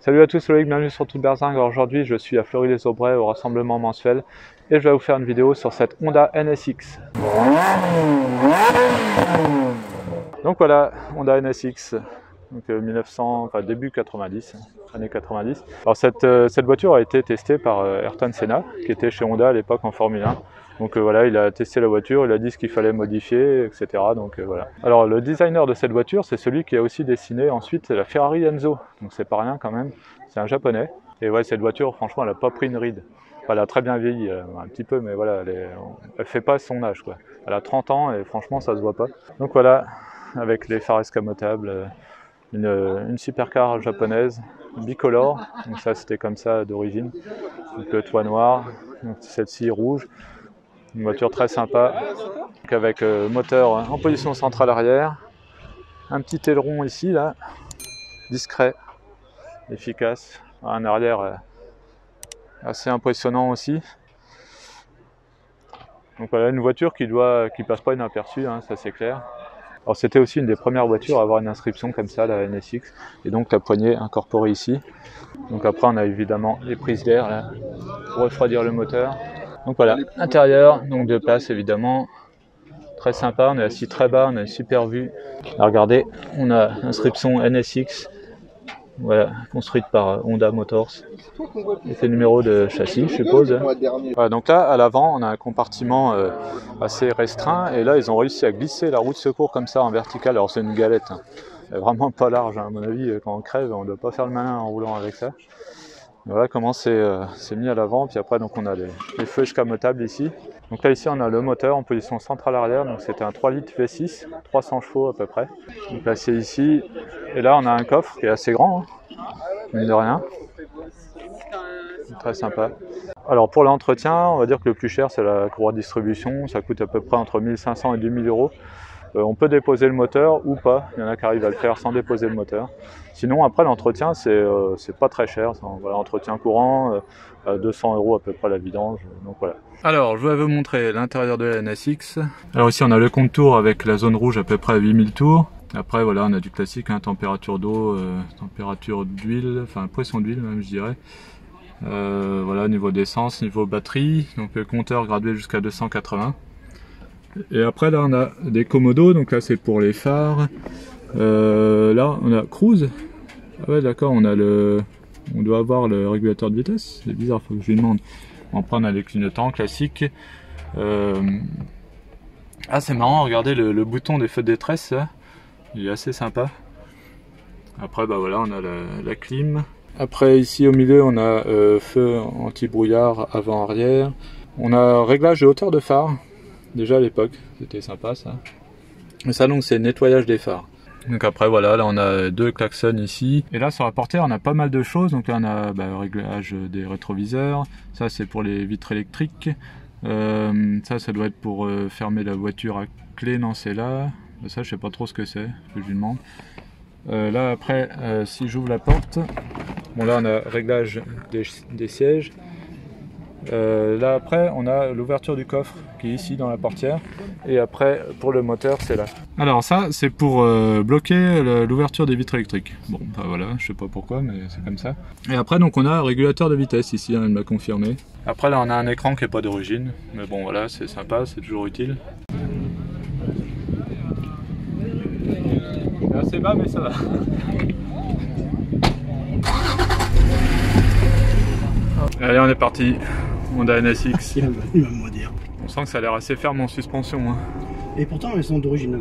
Salut à tous, c'est Loïc, bienvenue sur Tout Berzingue. Aujourd'hui, je suis à Fleury-les-Aubrais au rassemblement mensuel et je vais vous faire une vidéo sur cette Honda NSX. Donc voilà, Honda NSX, donc 1900, enfin début 90, années 90. Alors cette voiture a été testée par Ayrton Senna, qui était chez Honda à l'époque en Formule 1. Donc voilà, il a testé la voiture, il a dit ce qu'il fallait modifier, etc. Donc voilà. Alors le designer de cette voiture, c'est celui qui a aussi dessiné ensuite la Ferrari Enzo. Donc c'est pas rien quand même, c'est un japonais. Et ouais, cette voiture, franchement, elle n'a pas pris une ride. Enfin, elle a très bien vieilli, un petit peu, mais voilà, elle fait pas son âge, quoi. Elle a 30 ans et franchement, ça se voit pas. Donc voilà, avec les phares escamotables, une supercar japonaise, bicolore. Donc ça, c'était comme ça d'origine. Donc le toit noir, donc celle-ci rouge. Une voiture très sympa, donc avec moteur en position centrale arrière, un petit aileron ici, là, discret, efficace, un arrière assez impressionnant aussi. Donc voilà, une voiture qui passe pas inaperçue, hein, ça c'est clair. Alors c'était aussi une des premières voitures à avoir une inscription comme ça, la NSX, et donc la poignée incorporée ici. Donc après on a évidemment les prises d'air là, pour refroidir le moteur. Donc voilà, intérieur, donc deux places évidemment, très sympa, on est assis très bas, on a une super vue. Là, regardez, on a l'inscription NSX, voilà, construite par Honda Motors. Et c'est le numéro de châssis, je suppose. Voilà, donc là, à l'avant, on a un compartiment assez restreint, et là, ils ont réussi à glisser la roue de secours comme ça en verticale. Alors c'est une galette, hein. Elle est vraiment pas large, hein. À mon avis, quand on crève, on ne doit pas faire le malin en roulant avec ça. Voilà comment c'est mis à l'avant, puis après donc on a les feux escamotables ici. Donc là ici on a le moteur en position centrale arrière, donc c'était un 3 litres V6, 300 chevaux à peu près. Donc placé ici, et là on a un coffre qui est assez grand, hein, mine de rien. Très sympa. Alors pour l'entretien, on va dire que le plus cher c'est la courroie de distribution, ça coûte à peu près entre 1500 et 2000 euros. On peut déposer le moteur ou pas, il y en a qui arrivent à le faire sans déposer le moteur. Sinon après l'entretien c'est pas très cher, voilà, entretien courant, 200 euros à peu près la vidange, donc voilà. Alors je vais vous montrer l'intérieur de la NSX. Alors ici on a le contour avec la zone rouge à peu près à 8000 tours. Après voilà, on a du classique, hein, température d'eau, température d'huile, enfin pression d'huile même je dirais. Voilà, niveau d'essence, niveau batterie, donc le compteur gradué jusqu'à 280. Et après là on a des commodos, donc là c'est pour les phares. Là on a cruise. Ah ouais d'accord, on doit avoir le régulateur de vitesse, c'est bizarre, faut que je lui demande. Après on a les clignotants classiques. Ah c'est marrant, regardez le bouton des feux de détresse là. Il est assez sympa. Après bah voilà, on a la clim. Après ici au milieu on a feu anti-brouillard avant-arrière. On a réglage de hauteur de phare. Déjà à l'époque, c'était sympa ça. Et ça donc c'est nettoyage des phares. Donc après voilà, là on a deux klaxons ici. Et là sur la portière on a pas mal de choses. Donc là on a réglage des rétroviseurs. Ça c'est pour les vitres électriques. Ça doit être pour fermer la voiture à clé. Non c'est là. Ça je sais pas trop ce que c'est, je lui demande. Là après si j'ouvre la porte, bon là on a réglage des sièges. Là après on a l'ouverture du coffre qui est ici dans la portière, et après pour le moteur c'est là. Alors ça c'est pour bloquer l'ouverture des vitres électriques. Bon bah voilà, je sais pas pourquoi mais c'est comme ça. Et après donc on a un régulateur de vitesse ici, hein, elle m'a confirmé. Après là on a un écran qui est pas d'origine, mais bon voilà, c'est sympa, c'est toujours utile. C'est assez bas mais ça va. Allez on est parti. Honda NSX. Il va me dire. On sent que ça a l'air assez ferme en suspension, hein. Et pourtant elles sont d'origine.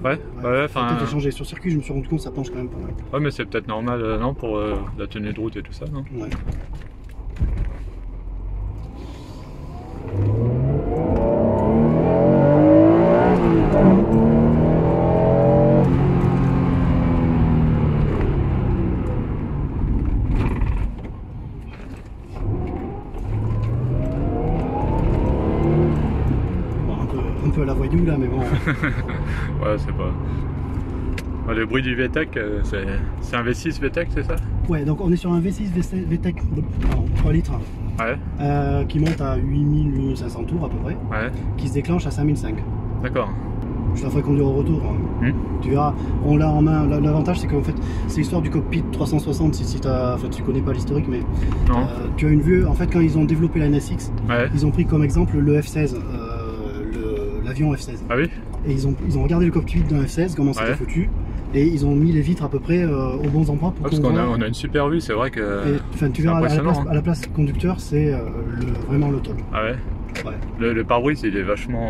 Ouais, enfin. Peut-être échangé sur circuit, je me suis rendu compte que ça penche quand même pas mal. Ouais, mais c'est peut-être normal, non, pour la tenue de route et tout ça, non? Ouais. Un peu à la voyou là, mais bon. Ouais, c'est pas. Ouais, le bruit du VTEC, c'est un V6 VTEC, c'est ça? Ouais, donc on est sur un V6 VTEC 3 litres. Ouais. Qui monte à 8500 tours à peu près. Ouais. Qui se déclenche à 5005. D'accord. Je la ferai conduire au retour. Tu verras, on l'a en main. L'avantage, c'est qu'en fait, c'est l'histoire du cockpit 360. Si tu connais pas l'historique, mais tu as une vue. En fait, quand ils ont développé la NSX, ils ont pris comme exemple le F-16, l'avion F-16. Ah oui. Et ils ont regardé le cockpit d'un F-16, comment c'était foutu. Et ils ont mis les vitres à peu près aux bons endroits pour parce qu'on a une super vue, c'est vrai que. Enfin, tu verras à la place conducteur, c'est vraiment le top. Ah ouais. Le pare-brise, il est vachement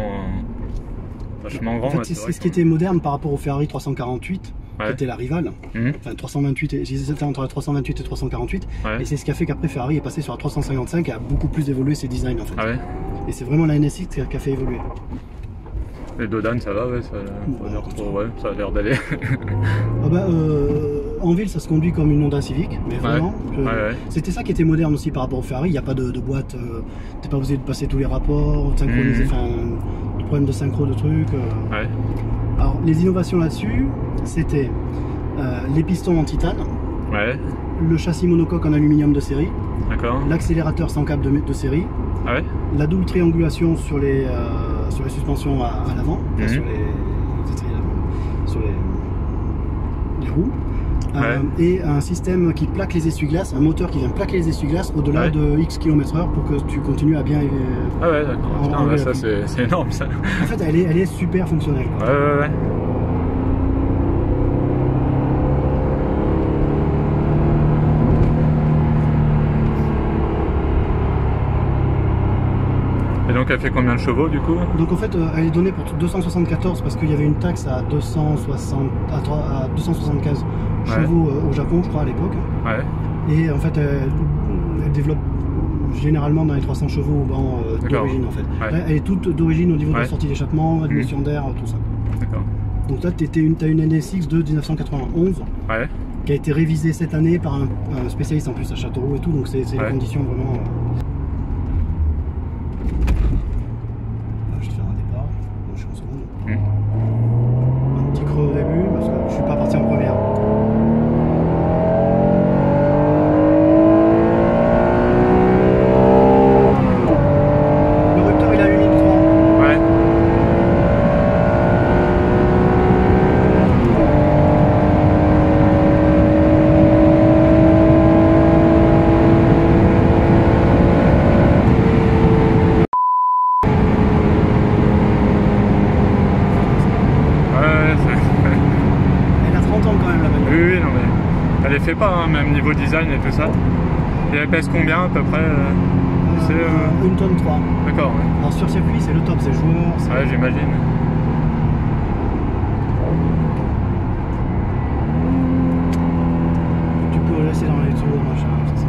grand. En fait, c'est ce qui était moderne par rapport au Ferrari 348, qui était la rivale. Enfin, 328, c'était entre la 328 et 348. Et c'est ce qui a fait qu'après Ferrari est passé sur la 355 et a beaucoup plus évolué ses designs en fait. Et c'est vraiment la NSX qui a fait évoluer. Les Dodan, ça va, ça a l'air d'aller. En ville, ça se conduit comme une Honda Civic, mais vraiment. C'était ça qui était moderne aussi par rapport au Ferrari. Il n'y a pas de boîte, t'es pas obligé de passer tous les rapports, de synchroniser, de problème de synchro de trucs. Alors, les innovations là-dessus, c'était les pistons en titane, le châssis monocoque en aluminium de série, l'accélérateur sans câble de série, la double triangulation sur les suspensions à l'avant, sur les roues, et un système qui plaque les essuie-glaces, un moteur qui vient plaquer les essuie-glaces au-delà de X km/h pour que tu continues à bien. Ah ouais, d'accord. Ça c'est énorme ça. En fait, elle est super fonctionnelle. Ouais. Et donc elle fait combien de chevaux du coup? Donc en fait elle est donnée pour 274 parce qu'il y avait une taxe à 275 chevaux au Japon je crois à l'époque. Et en fait elle développe généralement dans les 300 chevaux au banc d'origine en fait. Elle est toute d'origine au niveau de la sortie d'échappement, de l'émission d'air, tout ça. Donc là tu as une NSX de 1991 qui a été révisée cette année par un spécialiste en plus à Châteauroux et tout, donc c'est les conditions vraiment... Un petit creux au début parce que je suis pas parti en première. Le rupteur il a 8 minutes 3. Elle les fait pas, même niveau design et tout ça. Et elle pèse combien à peu près? Une tonne 3. D'accord. Alors sur circuit c'est le top, c'est joueur. J'imagine. Tu peux laisser dans les tours, machin, c'est ça.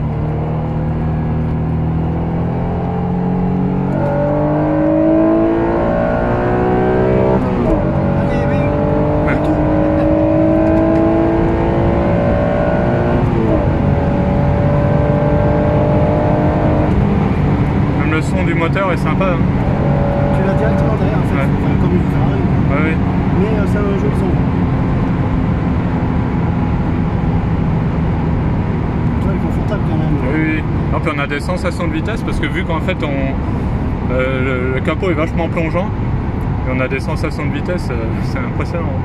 Le son du moteur est sympa. Tu l'as directement derrière en fait, comme une Ferrari. Mais c'est un joli son. Tu vois, il est confortable quand même. Oui. Et puis on a des sensations de vitesse parce que vu qu'en fait le capot est vachement plongeant, et on a des sensations de vitesse, c'est impressionnant.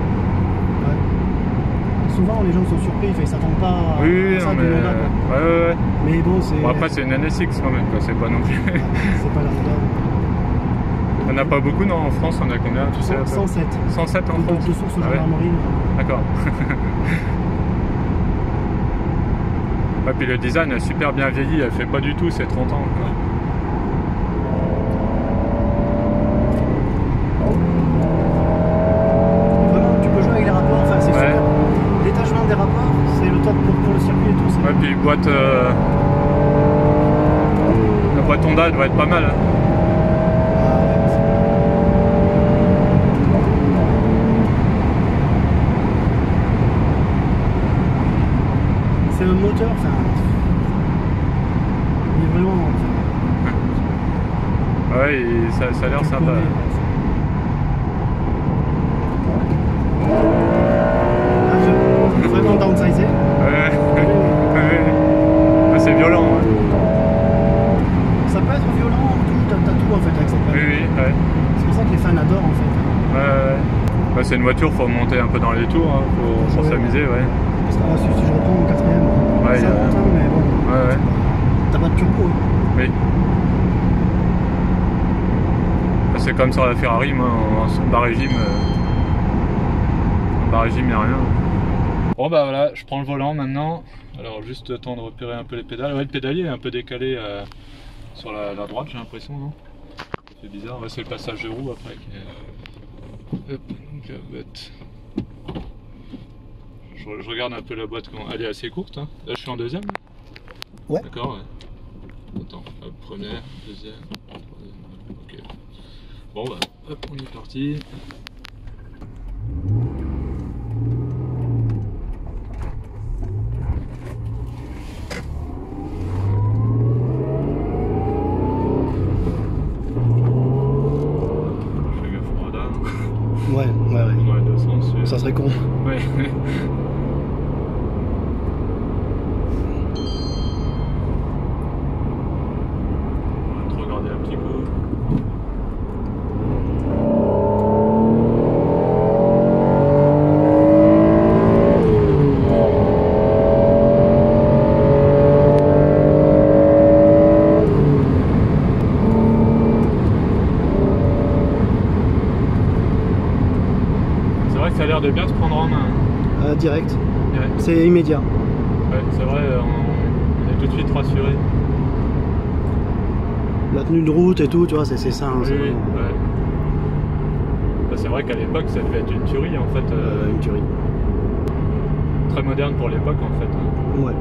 Souvent les gens sont surpris, ils s'attendent pas à ça du Honda. Mais bon, c'est... Bon, après c'est une NSX quand même, c'est pas non plus... c'est pas la Honda. On n'a pas beaucoup, non? En France, on a combien, tu sais? 107. 107 en France? De source gendarmerie. D'accord. Puis le design a super bien vieilli, elle fait pas du tout ses 30 ans. Vraiment, tu peux jouer avec les rapports, enfin c'est super. L'étagement des rapports, c'est le top pour le circuit et tout. Puis la boîte Honda doit être pas mal. C'est un moteur, il est vraiment... ça a l'air sympa. Vraiment downsizé. C'est violent. Ça peut être violent, t'as tout en fait avec cette bagnole. C'est pour ça que les fans adorent en fait. Ouais, c'est une voiture, faut monter un peu dans les tours, hein, faut s'amuser, ouais. Parce que si je reprends mon 4ème, ouais, ça monte, hein, mais bon. Ouais. T'as pas de turbo. Hein. Oui. C'est comme sur la Ferrari, moi, en bas régime, il n'y a rien. Bon bah voilà, je prends le volant maintenant. Alors juste le temps de repérer un peu les pédales. Ouais, le pédalier est un peu décalé sur la droite, j'ai l'impression, non? C'est bizarre, ouais, c'est le passage de roue après qui est... Hop, donc la boîte. Je regarde un peu la boîte, elle est assez courte, hein. Là je suis en deuxième. Ouais. D'accord, ouais. Attends, hop, première, deuxième, troisième, ok. Bon bah, hop, on est parti. Ouais. Dans les deux sens. Ça serait con. Ouais. On va te regarder un petit coup. Ça a l'air de bien se prendre en main. Direct. C'est immédiat. Ouais, c'est vrai, on est tout de suite rassuré. La tenue de route et tout, tu vois, c'est ça. Hein, oui, ouais. C'est vrai qu'à l'époque, ça devait être une tuerie en fait. Une tuerie. Très moderne pour l'époque en fait. Ouais.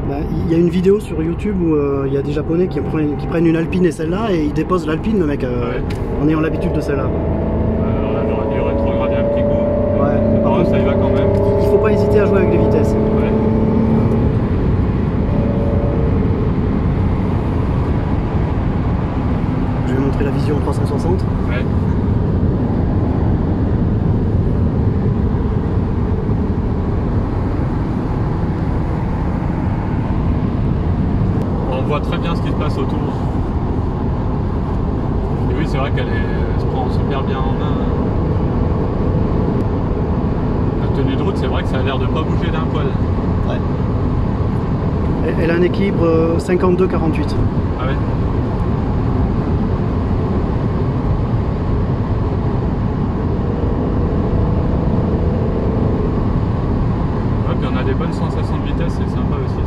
Bah, y a une vidéo sur YouTube où il y a des Japonais qui prennent une Alpine et celle-là et ils déposent l'Alpine, le mec, en ayant l'habitude de celle-là. J'aurais dû rétrograder un petit coup. Ouais. Par contre, ça y va quand même. Il faut pas hésiter à jouer avec les vitesses. Ouais. Je vais montrer la vision 360. Ouais. On voit très bien ce qui se passe autour. Et oui, c'est vrai qu'elle se prend super bien en main. La tenue de route, c'est vrai que ça a l'air de pas bouger d'un poil. Ouais. Elle a un équilibre 52-48. Ah ouais. Ouais, puis on a des bonnes sensations de vitesse, c'est sympa aussi ça.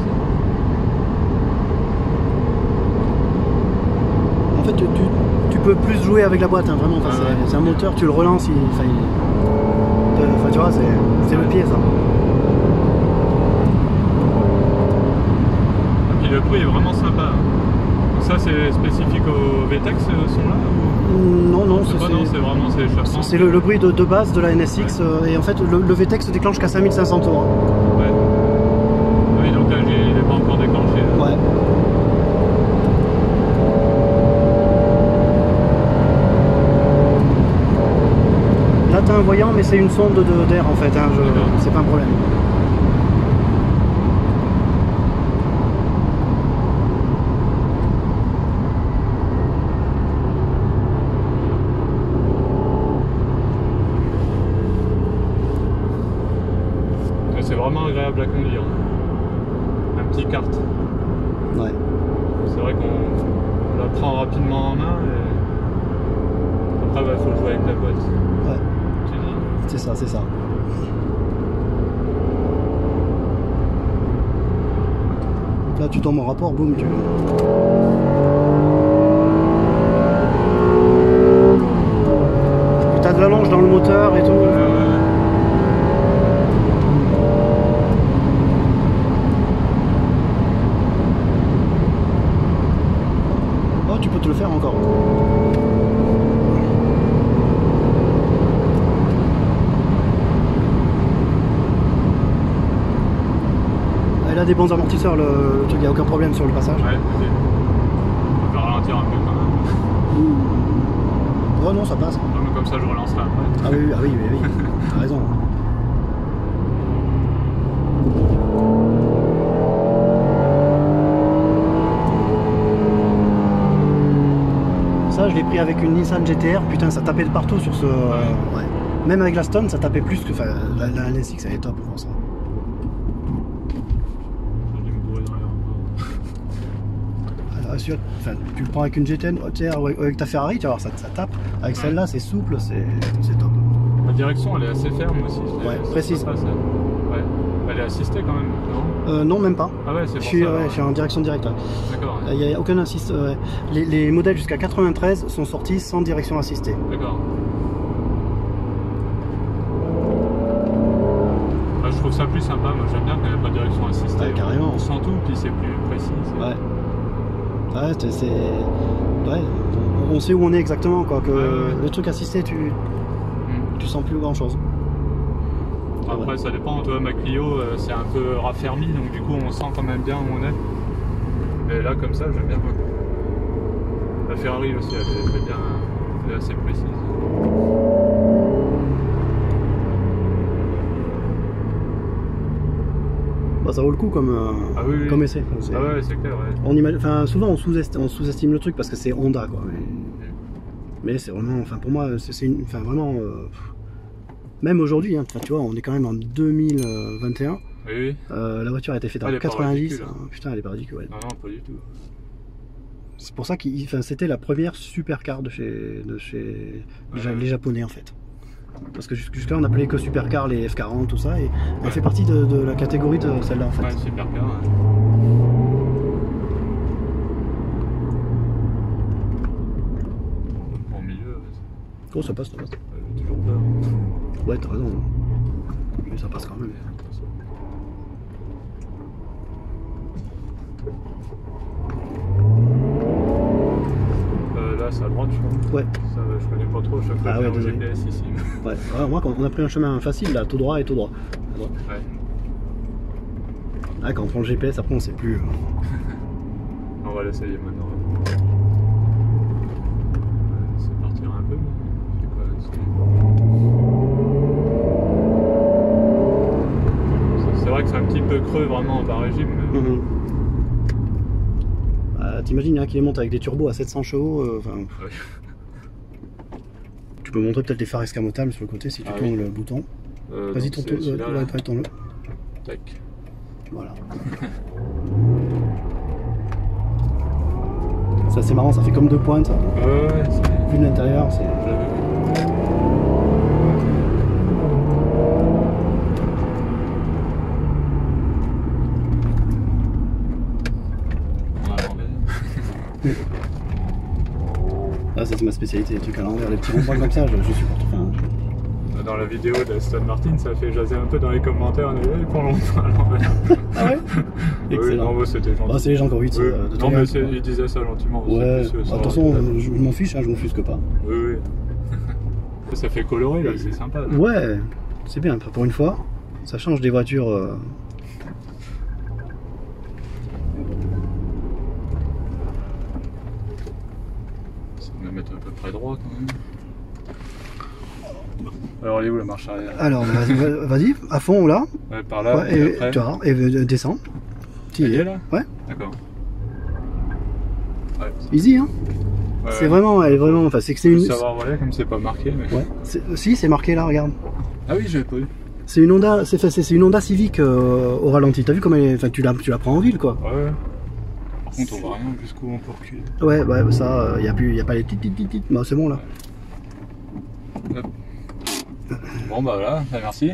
En fait, tu peux plus jouer avec la boîte, hein, vraiment. Enfin, c'est un moteur, tu le relances, tu vois, c'est le pied ça. Et puis le bruit est vraiment sympa. Donc ça c'est spécifique au VTEC ce son là Non, c'est vraiment c'est le bruit de base de la NSX et en fait le VTEC se déclenche qu'à 5500 tours. Ouais. Oui, donc là il n'est pas encore déclenché. Là. Ouais. Là t'as un voyant mais c'est une sonde d'air en fait, hein, c'est pas un problème. C'est vraiment agréable à conduire. Un petit kart. Ouais. C'est vrai qu'on la prend rapidement en main et après il faut jouer avec la boîte. Ouais. C'est ça. Là tu tombes en rapport, boum, tu... T'as de l'allonge dans le moteur et tout. Oh, tu peux te le faire encore. Elle a des bons amortisseurs, le truc, il n'y a aucun problème sur le passage. Ouais, on peut ralentir un peu quand même. Oh non, ça passe. Non, mais comme ça je relancerai après. Ah oui, t'as raison. Ça, je l'ai pris avec une Nissan GTR, putain, ça tapait de partout sur ce... Ouais. Même avec la Stone, ça tapait plus que... Enfin, la NSX, elle est top pour ça. Alors, enfin, tu le prends avec une GTN, avec ta Ferrari, tu vas voir, ça tape. Avec celle-là, c'est souple, c'est top. La direction, elle est assez ferme aussi. Ouais, précise. Ouais. Elle est assistée quand même, non? Non, même pas. Ah ouais, c'est pour ça. Je suis en direction directe. Ouais. D'accord. Il n'y a aucun assist. Les modèles jusqu'à 93 sont sortis sans direction assistée. D'accord. Je trouve ça plus sympa, moi j'aime bien quand il n'y a pas de direction assistée. Ouais, carrément. On sent tout, puis c'est plus précis. Ouais. Ouais, on sait où on est exactement, quoi. Que le truc assisté, tu sens plus grand chose. Après, ça dépend. Toi, ma Clio, c'est un peu raffermi, donc du coup, on sent quand même bien où on est. Mais là, comme ça, j'aime bien beaucoup. La Ferrari aussi, elle est très bien, elle est assez précise. Bah, ça vaut le coup comme, comme essai. Ah ouais, c'est clair. Ouais. Souvent, on sous-estime le truc parce que c'est Honda, quoi. Mais c'est vraiment, enfin, pour moi, c'est vraiment. Même aujourd'hui, hein, tu vois, on est quand même en 2021. Oui. La voiture a été faite en 90. Putain, elle est pas ridicule. Ouais. Non, pas du tout. C'est pour ça que c'était la première supercar de chez les Japonais, en fait. Parce que jusque-là, on appelait que supercar les F40, tout ça, et elle fait partie de la catégorie de celle-là, en fait. Ouais, supercar. Ouais. En milieu. Oh, ça passe. J'ai toujours peur. Ouais, t'as raison. Mais ça passe quand même. Là, c'est à droite, je crois. Ouais. Ça, je connais pas trop, je fais au GPS ici. Ouais. Moi, quand on a pris un chemin facile, là, tout droit et tout droit. Ouais. Là, quand on prend le GPS, après, on sait plus. On va l'essayer maintenant. C'est partir un peu, mais je sais pas. C'est vrai que c'est un petit peu creux vraiment en bas régime. Mais... T'imagines, il y en a qui les montent avec des turbos à 700 chevaux. Tu peux montrer peut-être les phares escamotables sur le côté si tu tournes le bouton. Vas-y, tourne-le. Tac. Voilà. Ça, c'est marrant, ça fait comme deux pointes. Vu de l'intérieur, c'est. Ah, ça c'est ma spécialité, les trucs à l'envers, les petits ronds-points comme ça, je supporte. Dans la vidéo d'Aston Martin, ça fait jaser un peu dans les commentaires, ils font longtemps à l'envers. Ah ouais? Excellent. Non, c'était gentil. C'est les gens qui ont envie de non, mais ils disaient ça gentiment aussi. Ouais, attention, je m'en fiche, je m'offusque pas. Oui. Ça fait colorer là, c'est sympa. Là. Ouais, c'est bien, pour une fois, ça change des voitures. On va mettre à peu près droit quand même. Alors elle est où la marche arrière? Alors vas-y, à fond là. Ouais, par là, et après. Tu vois, et descends. Elle est là? Ouais. D'accord. Ouais, easy hein. Ouais, c'est vraiment, elle est vraiment. Enfin, c'est que c'est une. Savoir voler comme c'est pas marqué. Mais... Ouais. Si, c'est marqué là, regarde. Ah oui, j'avais pas vu. C'est une Honda, c'est une Honda Civic au ralenti. T'as vu comme elle est. Enfin, tu la prends en ville quoi. Ouais. Par contre, on voit rien jusqu'où on peut reculer. Ouais, ça, y a pas les petites. Bah, c'est bon là. Hop. Bon bah voilà, merci.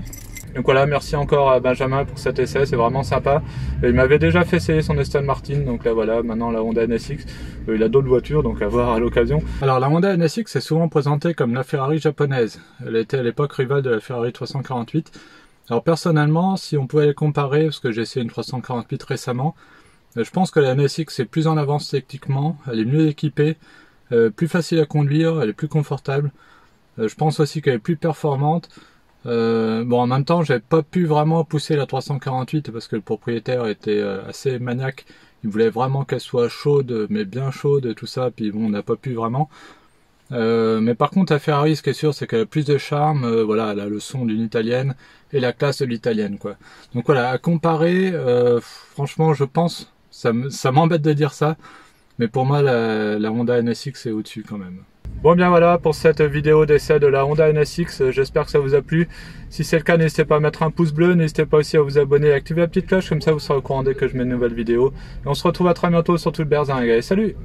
Donc voilà, merci encore à Benjamin pour cet essai, c'est vraiment sympa. Il m'avait déjà fait essayer son Aston Martin, donc là voilà, maintenant la Honda NSX. Il a d'autres voitures, donc à voir à l'occasion. Alors la Honda NSX est souvent présentée comme la Ferrari japonaise. Elle était à l'époque rivale de la Ferrari 348. Alors personnellement, si on pouvait les comparer, parce que j'ai essayé une 348 récemment, je pense que la NSX est plus en avance techniquement, elle est mieux équipée, plus facile à conduire, elle est plus confortable. Je pense aussi qu'elle est plus performante. Bon, en même temps, j'avais pas pu vraiment pousser la 348 parce que le propriétaire était assez maniaque. Il voulait vraiment qu'elle soit chaude, mais bien chaude et tout ça. Puis bon, on n'a pas pu vraiment. Mais par contre, la Ferrari, ce qui est sûr, c'est qu'elle a plus de charme. Voilà, elle a le son d'une italienne et la classe de l'italienne, quoi. Donc voilà, à comparer, franchement, je pense, ça m'embête de dire ça, mais pour moi, la Honda NSX est au-dessus quand même. Bon bien voilà pour cette vidéo d'essai de la Honda NSX, j'espère que ça vous a plu. Si c'est le cas, n'hésitez pas à mettre un pouce bleu, n'hésitez pas aussi à vous abonner et activer la petite cloche, comme ça vous serez au courant dès que je mets une nouvelle vidéo. Et on se retrouve à très bientôt sur tout le Berzing. Allez, salut!